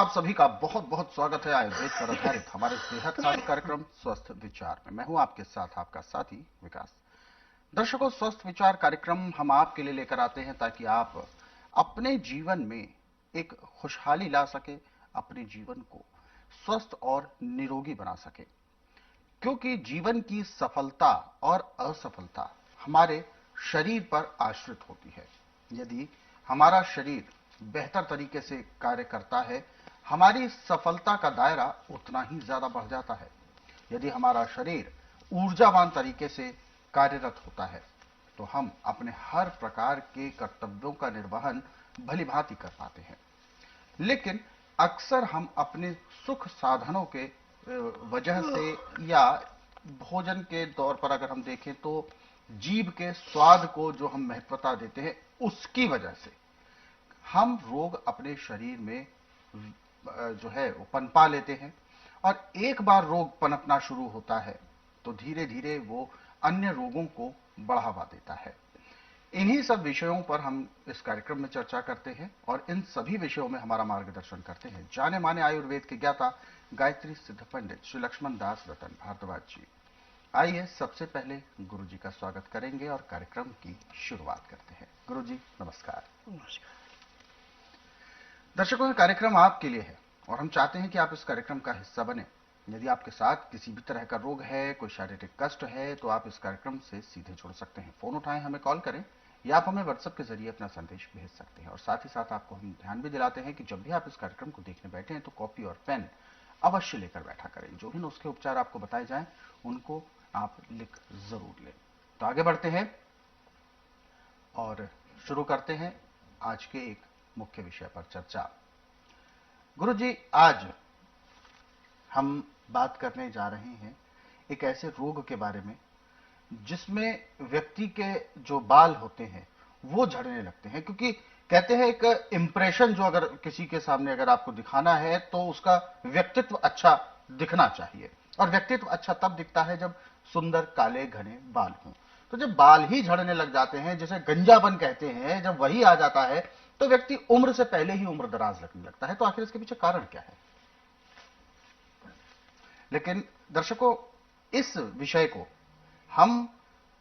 आप सभी का बहुत बहुत स्वागत है आयुर्वेद पर आधारित हमारे सेहत साथ कार्यक्रम स्वस्थ विचार में। मैं हूं आपके साथ आपका साथी विकास। दर्शकों, स्वस्थ विचार कार्यक्रम हम आपके लिए लेकर आते हैं ताकि आप अपने जीवन में एक खुशहाली ला सके, अपने जीवन को स्वस्थ और निरोगी बना सके। क्योंकि जीवन की सफलता और असफलता हमारे शरीर पर आश्रित होती है। यदि हमारा शरीर बेहतर तरीके से कार्य करता है, हमारी सफलता का दायरा उतना ही ज्यादा बढ़ जाता है। यदि हमारा शरीर ऊर्जावान तरीके से कार्यरत होता है तो हम अपने हर प्रकार के कर्तव्यों का निर्वहन भली भांति कर पाते हैं। लेकिन अक्सर हम अपने सुख साधनों के वजह से या भोजन के तौर पर अगर हम देखें तो जीभ के स्वाद को जो हम महत्वता देते हैं, उसकी वजह से हम रोग अपने शरीर में जो है वो पनपा लेते हैं। और एक बार रोग पनपना शुरू होता है तो धीरे धीरे वो अन्य रोगों को बढ़ावा देता है। इन्हीं सब विषयों पर हम इस कार्यक्रम में चर्चा करते हैं और इन सभी विषयों में हमारा मार्गदर्शन करते हैं जाने माने आयुर्वेद के ज्ञाता गायत्री सिद्ध पंडित श्री लक्ष्मण दास रतन भारद्वाज जी। आइए सबसे पहले गुरु जी का स्वागत करेंगे और कार्यक्रम की शुरुआत करते हैं। गुरु जी नमस्कार। नमस्कार। दर्शकों, ये कार्यक्रम आपके लिए है और हम चाहते हैं कि आप इस कार्यक्रम का हिस्सा बने। यदि आपके साथ किसी भी तरह का रोग है, कोई शारीरिक कष्ट है, तो आप इस कार्यक्रम से सीधे जुड़ सकते हैं। फोन उठाएं, हमें कॉल करें या आप हमें व्हाट्सएप के जरिए अपना संदेश भेज सकते हैं। और साथ ही साथ आपको हम ध्यान भी दिलाते हैं कि जब भी आप इस कार्यक्रम को देखने बैठे हैं तो कॉपी और पेन अवश्य लेकर बैठा करें। जो भी नुस्खे उपचार आपको बताए जाएं उनको आप लिख जरूर लें। तो आगे बढ़ते हैं और शुरू करते हैं आज के एक मुख्य विषय पर चर्चा। गुरु जी, आज हम बात करने जा रहे हैं एक ऐसे रोग के बारे में जिसमें व्यक्ति के जो बाल होते हैं वो झड़ने लगते हैं। क्योंकि कहते हैं एक इंप्रेशन जो अगर किसी के सामने अगर आपको दिखाना है तो उसका व्यक्तित्व अच्छा दिखना चाहिए। और व्यक्तित्व अच्छा तब दिखता है जब सुंदर काले घने बाल हों। तो जब बाल ही झड़ने लग जाते हैं, जिसे गंजापन कहते हैं, जब वही आ जाता है तो व्यक्ति उम्र से पहले ही उम्र दराज लगने लगता है। तो आखिर इसके पीछे कारण क्या है? लेकिन दर्शकों, इस विषय को हम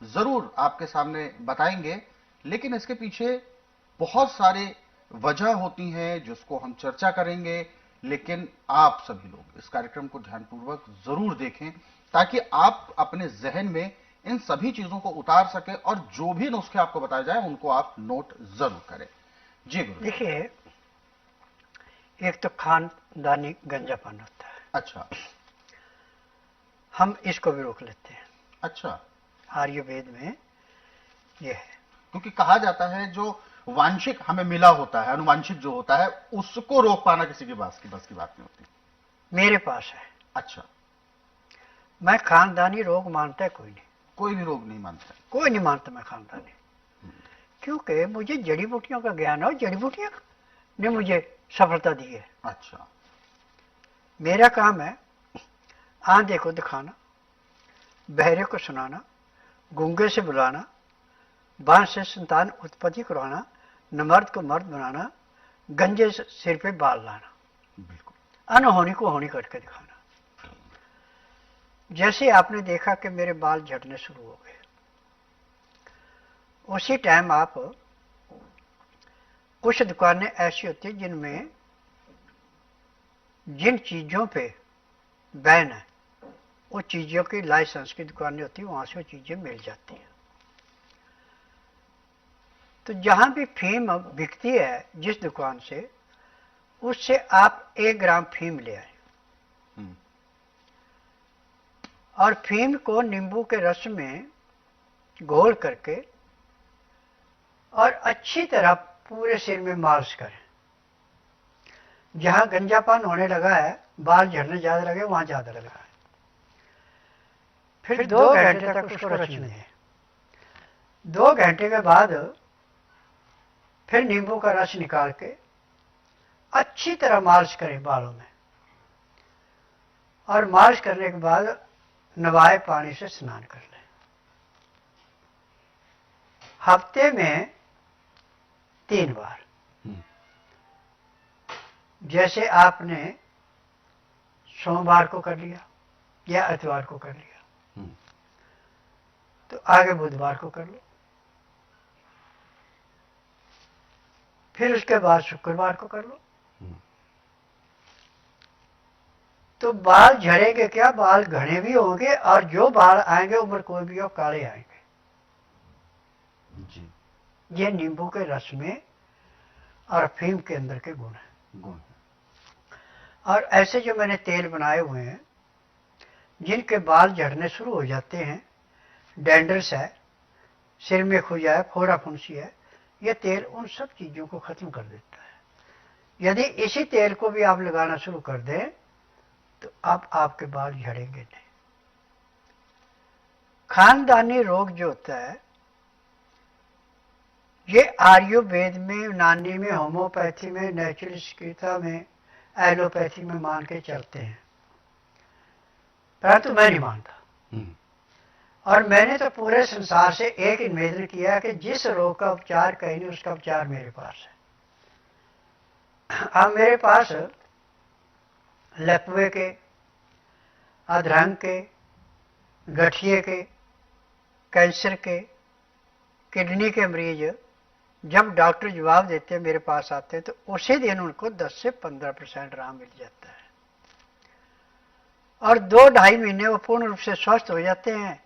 जरूर आपके सामने बताएंगे, लेकिन इसके पीछे बहुत सारे वजह होती हैं जिसको हम चर्चा करेंगे। लेकिन आप सभी लोग इस कार्यक्रम को ध्यानपूर्वक जरूर देखें ताकि आप अपने जहन में इन सभी चीजों को उतार सके और जो भी नुस्खे आपको बताए जाए उनको आप नोट जरूर करें। जी गुरु। देखिए, एक तो खानदानी गंजापन होता है। अच्छा। हम इसको भी रोक लेते हैं। अच्छा। आयुर्वेद में यह है। क्योंकि कहा जाता है जो वांशिक हमें मिला होता है, अनुवांशिक जो होता है, उसको रोक पाना किसी की बस की बात नहीं होती। मेरे पास है। अच्छा। मैं खानदानी रोग मानता है कोई नहीं। कोई भी रोग नहीं मानता? कोई नहीं मानता मैं खानदानी, क्योंकि मुझे जड़ी बूटियों का ज्ञान है और जड़ी बूटियां ने मुझे सफलता दी है। अच्छा। मेरा काम है आंधे को दिखाना, बहरे को सुनाना, गूंगे से बुलाना, बांस से संतान उत्पत्ति करवाना, नमर्द को मर्द बनाना, गंजे से सिर पे बाल लाना, बिल्कुल अनहोनी को होनी करके दिखाना। जैसे आपने देखा कि मेरे बाल झड़ने शुरू हो गए, उसी टाइम आप कुछ दुकानें ऐसी होती हैं जिनमें जिन चीजों पे बैन है वो चीजों की लाइसेंस की दुकानें होती हैं, वहां से वो चीजें मिल जाती हैं। तो जहां भी फीम बिकती है जिस दुकान से, उससे आप 1 ग्राम फीम ले आए और फीम को नींबू के रस में घोल करके और अच्छी तरह पूरे सिर में मालिश करें। जहां गंजापन होने लगा है, बाल झड़ने ज्यादा लगे, वहां ज्यादा लगा है। फिर 2 घंटे तक उसको रचने दें। 2 घंटे के बाद फिर नींबू का रस निकाल के अच्छी तरह मालिश करें बालों में, और मालिश करने के बाद नवाए पानी से स्नान कर लें। हफ्ते में 3 बार। जैसे आपने सोमवार को कर लिया या इतवार को कर लिया, तो आगे बुधवार को कर लो, फिर उसके बाद शुक्रवार को कर लो। तो बाल झड़ेंगे क्या, बाल घने भी होंगे, और जो बाल आएंगे उम्र कोई भी हो काले आएंगे जी। ये नींबू के रस में और अफीम के अंदर के गुण हैं। और ऐसे जो मैंने तेल बनाए हुए हैं, जिनके बाल झड़ने शुरू हो जाते हैं, डैंड्रस है, सिर में खुजा है, फोड़ा फुंसी है, यह तेल उन सब चीजों को खत्म कर देता है। यदि इसी तेल को भी आप लगाना शुरू कर दें तो अब आपके बाल झड़ेंगे नहीं। खानदानी रोग जो होता है, ये आयुर्वेद में, यूनानी में, होम्योपैथी में, नेचुरल चिकित्सा में, एलोपैथी में मान के चलते हैं, परंतु मैं नहीं मानता। और मैंने तो पूरे संसार से एक ही निवेदन किया कि जिस रोग का उपचार कहीं नहीं, उसका उपचार मेरे पास है। अब मेरे पास लकवे के, अधरंग के, गठिए के, कैंसर के, किडनी के मरीज जब डॉक्टर जवाब देते हैं, मेरे पास आते हैं, तो उसी दिन उनको 10 से 15% आराम मिल जाता है और 2-2.5 महीने वो पूर्ण रूप से स्वस्थ हो जाते हैं।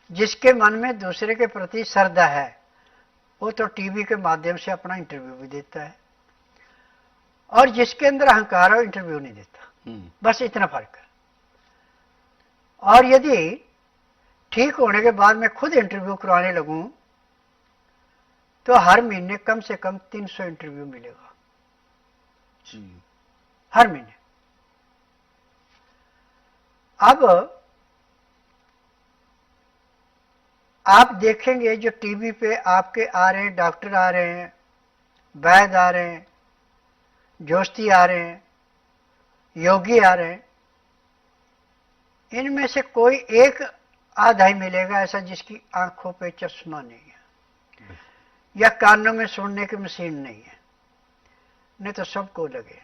जिसके मन में दूसरे के प्रति श्रद्धा है, वो तो टीवी के माध्यम से अपना इंटरव्यू भी देता है, और जिसके अंदर अहंकार है वो इंटरव्यू नहीं देता। बस इतना फर्क है। और यदि ठीक होने के बाद मैं खुद इंटरव्यू करवाने लगूं तो हर महीने कम से कम 300 इंटरव्यू मिलेगा जी, हर महीने। अब आप देखेंगे जो टीवी पे आपके आ रहे हैं, डॉक्टर आ रहे हैं, वैद्य आ रहे हैं, जोशी आ रहे हैं, योगी आ रहे हैं, इनमें से कोई एक आधा ही मिलेगा ऐसा जिसकी आंखों पे चश्मा नहीं है या कानों में सुनने की मशीन नहीं है, नहीं तो सबको लगे।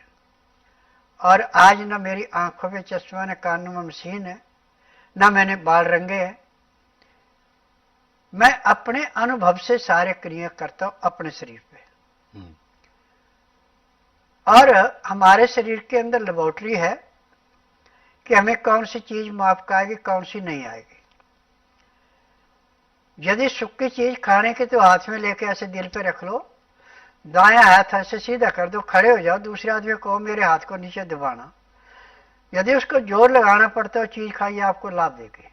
और आज ना मेरी आंखों पे चश्मा, न कानों में मशीन है, ना मैंने बाल रंगे हैं। मैं अपने अनुभव से सारे क्रिया करता हूं अपने शरीर पे। और हमारे शरीर के अंदर लेबोरेटरी है कि हमें कौन सी चीज माप का आएगी, कौन सी नहीं आएगी। यदि सूखी चीज खाने की तो हाथ में लेके ऐसे दिल पे रख लो, दायां हाथ ऐसे सीधा कर दो, खड़े हो जाओ, दूसरे आदमी को मेरे हाथ को नीचे दबाना। यदि उसको जोर लगाना पड़ता है, चीज खाइए आपको लाभ देगी,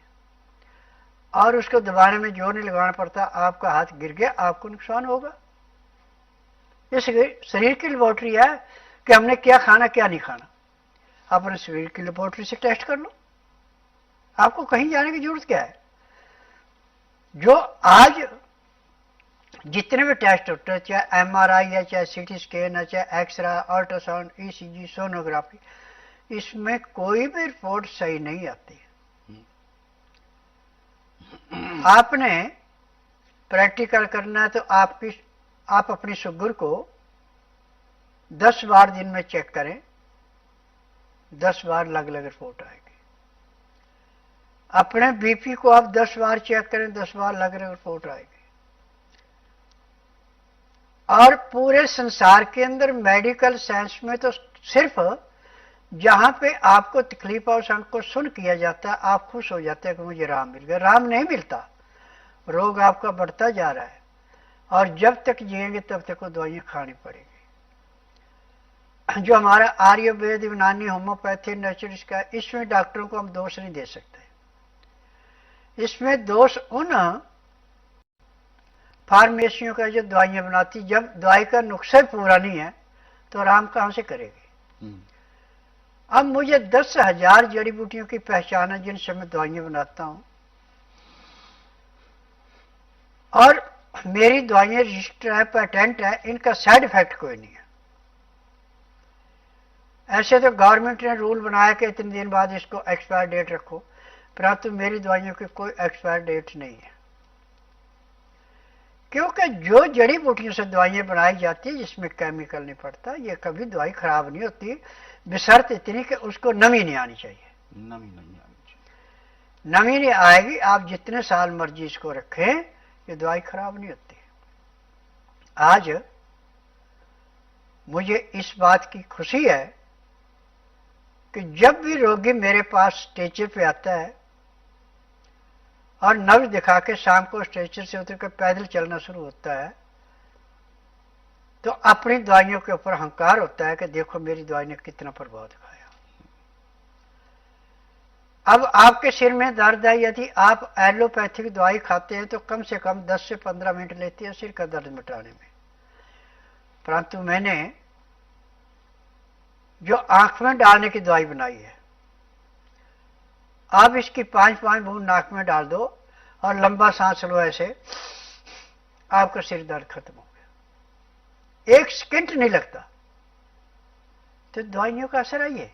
और उसको दबाने में जोर नहीं लगाना पड़ता, आपका हाथ गिर गया, आपको नुकसान होगा। इसलिए शरीर की लेबोरेटरी है कि हमने क्या खाना क्या नहीं खाना। अपने शरीर की लेबोरेटरी से टेस्ट कर लो, आपको कहीं जाने की जरूरत क्या है। जो आज जितने भी टेस्ट होते हैं, चाहे एमआरआई है, चाहे सीटी स्कैन है, चाहे एक्सरे, अल्ट्रासाउंड, ईसीजी, सोनोग्राफी, इसमें कोई भी रिपोर्ट सही नहीं आती। आपने प्रैक्टिकल करना है तो आप अपनी शुगर को 10 बार दिन में चेक करें, 10 बार अलग अलग रिपोर्ट आएगी। अपने बीपी को आप 10 बार चेक करें, 10 बार अलग अलग रिपोर्ट आएगी। और पूरे संसार के अंदर मेडिकल साइंस में तो सिर्फ जहां पे आपको तकलीफ और संकट को सुन किया जाता है, आप खुश हो जाते हैं कि मुझे राम मिल गया। राम नहीं मिलता, रोग आपका बढ़ता जा रहा है, और जब तक जिएंगे तब तक वो दवाइयां खानी पड़ेगी। जो हमारा आयुर्वेद, यूनानी, होम्योपैथी, नेचुरल का, इसमें डॉक्टरों को हम दोष नहीं दे सकते। इसमें दोष उन फार्मेसियों का जो दवाइयां बनाती, जब दवाई का नुस्खा पूरा नहीं है तो आराम कहां से करेगी। अब मुझे 10,000 जड़ी बूटियों की पहचान है जिनसे मैं दवाइयां बनाता हूं, और मेरी दवाइयां रजिस्टर है, पेटेंट है, इनका साइड इफेक्ट कोई नहीं है। ऐसे तो गवर्नमेंट ने रूल बनाया कि इतने दिन बाद इसको एक्सपायर डेट रखो, परंतु मेरी दवाइयों की कोई एक्सपायर डेट नहीं है। क्योंकि जो जड़ी बूटियों से दवाइयाँ बनाई जाती है जिसमें केमिकल नहीं पड़ता, ये कभी दवाई खराब नहीं होती, बशर्त इतनी कि उसको नमी नहीं आनी चाहिए। नमी नहीं आनी चाहिए। नमी नहीं आएगी, आप जितने साल मर्जी इसको रखें, ये दवाई खराब नहीं होती। आज मुझे इस बात की खुशी है कि जब भी रोगी मेरे पास स्ट्रेचर पे आता है और नब्ज दिखा के शाम को स्ट्रेचर से उतर कर पैदल चलना शुरू होता है, तो अपनी दवाइयों के ऊपर अहंकार होता है कि देखो मेरी दवाई ने कितना प्रभाव दिखाया। अब आपके सिर में दर्द है, यदि आप एलोपैथिक दवाई खाते हैं तो कम से कम 10 से 15 मिनट लेती है सिर का दर्द मिटाने में, परंतु मैंने जो आंख में डालने की दवाई बनाई है, आप इसकी 5-5 बूंद नाक में डाल दो और लंबा सांस लो, ऐसे आपका सिर दर्द खत्म हो गया, 1 सेकंड नहीं लगता। तो दवाइयों का असर है ये।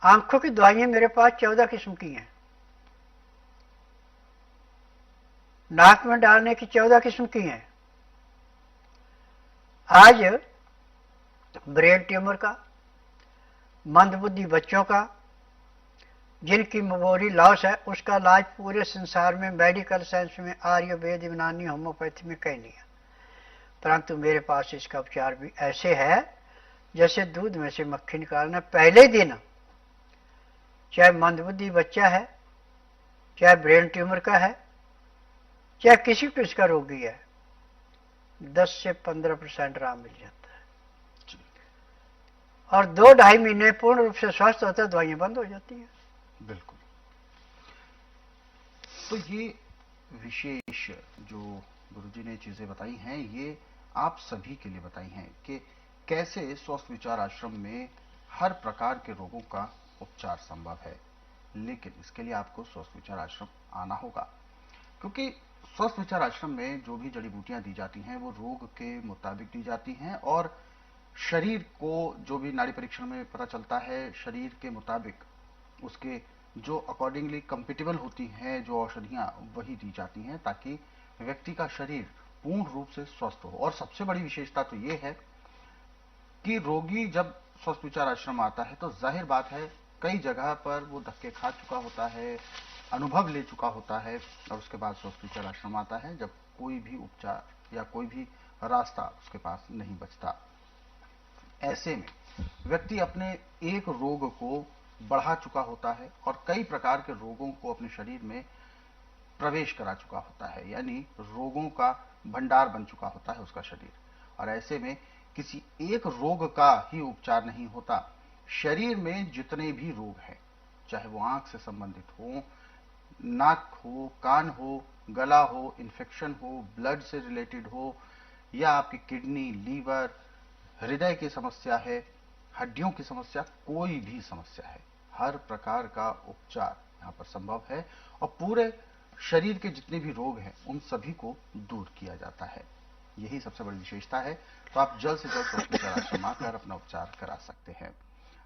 आंखों की दवाइयां मेरे पास 14 किस्म की हैं, नाक में डालने की 14 किस्म की हैं। आज ब्रेन ट्यूमर का, मंदबुद्धि बच्चों का, जिनकी मेमोरी लॉस है, उसका इलाज पूरे संसार में मेडिकल साइंस में आयुर्वेद, यूनानी, होम्योपैथी में कहीं नहीं है, परंतु मेरे पास इसका उपचार भी ऐसे है जैसे दूध में से मक्खी निकालना। पहले दिन चाहे मंदबुद्धि बच्चा है, चाहे ब्रेन ट्यूमर का है, चाहे किसी किसी का रोगी है, 10 से 15% आराम मिल जाता है और 2-2.5 महीने पूर्ण रूप से स्वस्थ होता है, दवाइयां बंद हो जाती हैं। बिल्कुल। तो ये विशेष जो गुरुजी ने चीजें बताई हैं, ये आप सभी के लिए बताई हैं कि कैसे स्वस्थ विचार आश्रम में हर प्रकार के रोगों का उपचार संभव है, लेकिन इसके लिए आपको स्वस्थ विचार आश्रम आना होगा, क्योंकि स्वस्थ विचार आश्रम में जो भी जड़ी बूटियां दी जाती हैं वो रोग के मुताबिक दी जाती हैं और शरीर को जो भी नाड़ी परीक्षण में पता चलता है, शरीर के मुताबिक उसके जो अकॉर्डिंगली कंपेटेबल होती हैं जो औषधियां, वही दी जाती हैं ताकि व्यक्ति का शरीर पूर्ण रूप से स्वस्थ हो। और सबसे बड़ी विशेषता तो ये है कि रोगी जब स्वस्थ विचार आश्रम आता है तो जाहिर बात है कई जगह पर वो धक्के खा चुका होता है, अनुभव ले चुका होता है, और उसके बाद स्वस्थ विचार आश्रम आता है जब कोई भी उपचार या कोई भी रास्ता उसके पास नहीं बचता। ऐसे में व्यक्ति अपने एक रोग को बढ़ा चुका होता है और कई प्रकार के रोगों को अपने शरीर में प्रवेश करा चुका होता है, यानी रोगों का भंडार बन चुका होता है उसका शरीर। और ऐसे में किसी एक रोग का ही उपचार नहीं होता, शरीर में जितने भी रोग हैं, चाहे वो आंख से संबंधित हो, नाक हो, कान हो, गला हो, इन्फेक्शन हो, ब्लड से रिलेटेड हो, या आपकी किडनी, लीवर, हृदय की समस्या है, हड्डियों की समस्या, कोई भी समस्या है, हर प्रकार का उपचार यहाँ पर संभव है और पूरे शरीर के जितने भी रोग हैं उन सभी को दूर किया जाता है। यही सबसे बड़ी विशेषता है। तो आप जल्द से जल्द स्वस्थ विचार आश्रम आकर अपना उपचार करा सकते हैं।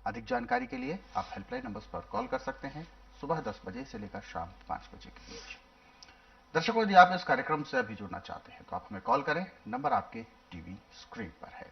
अधिक जानकारी के लिए आप हेल्पलाइन नंबर्स पर कॉल कर सकते हैं, सुबह 10 बजे से लेकर शाम 5 बजे के बीच। दर्शकों, यदि आप इस कार्यक्रम से अभी जुड़ना चाहते हैं तो आप हमें कॉल करें, नंबर आपके टीवी स्क्रीन पर है।